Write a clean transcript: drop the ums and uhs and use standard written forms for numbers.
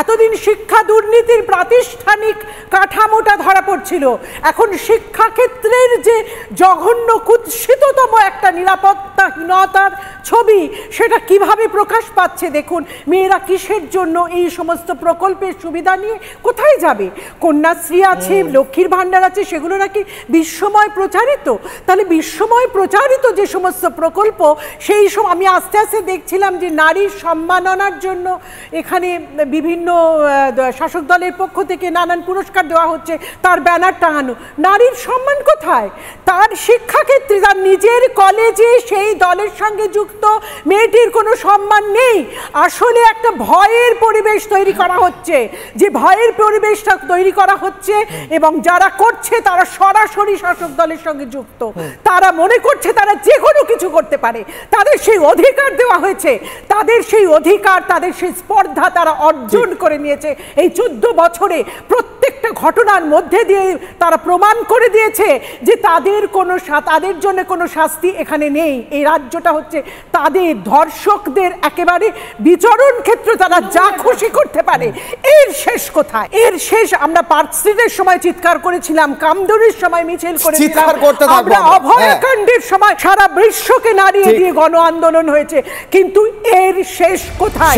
এতদিন শিক্ষা দুর্নীতির প্রাতিষ্ঠানিক কাঠামোটা ধরা পড়ছিল, এখন শিক্ষাক্ষেত্রের যে জঘন্য কুৎসিততম একটা নিরাপত্তাহীনতার ছবি সেটা কিভাবে প্রকাশ পাচ্ছে দেখুন। মেয়েরা কিসের জন্য এই সমস্ত প্রকল্পের সুবিধা নিয়ে কোথায় যাবে? কন্যাশ্রী আছে, লক্ষ্মীর ভাণ্ডার আছে, সেগুলো নাকি বিশ্বময় প্রচারিত। তাহলে বিশ্বময় প্রচারিত যে সমস্ত প্রকল্প, সেই সময় আমি আস্তে আস্তে দেখছিলাম যে নারীর সম্মাননার জন্য এখানে বিভিন্ন শাসক দলের পক্ষ থেকে নানান পুরস্কার দেওয়া হচ্ছে, তার ব্যানার টাঙানো। নারীর সম্মান কোথায়? তার শিক্ষাক্ষেত্রে, তার নিজের কলেজে সেই দলের সঙ্গে যুক্ত মেয়েটির কোনো সম্মান নেই। আসলে একটা ভয়ের পরিবেশ তৈরি করা হচ্ছে, যে ভয়ের পরিবেশটা তৈরি করা হচ্ছে এবং যারা করছে তারা সরাসরি শাসক দলের সঙ্গে যুক্ত। তারা মনে করছে তারা যে কোনো কিছু করতে পারে, তাদের সেই অধিকার দেওয়া হয়েছে, তাদের সেই অধিকার, তাদের সেই স্পর্ধা তারা অর্জন করে নিয়েছে। এই 14 বছরে প্রত্যেকটা ঘটনার মধ্যে দিয়ে তারা প্রমাণ করে দিয়েছে যে তাদের জন্য কোনো শাস্তি এখানে নেই। এই রাজ্যটা হচ্ছে তাদের, ধর্ষকদের একেবারে বিচরণ ক্ষেত্র, তারা যা খুশি করতে পারে। এর শেষ কোথায়? এর শেষ আমরা পার্ক স্ট্রিটের সময় চিৎকার করেছিলাম, কামদুনির সময় মিছিল করেছিলাম, আমরা অভয়াকাণ্ডের সময় সারা বিশ্বকে নাড়িয়ে দিয়ে গণ আন্দোলন হয়েছে, কিন্তু এর শেষ কোথায়?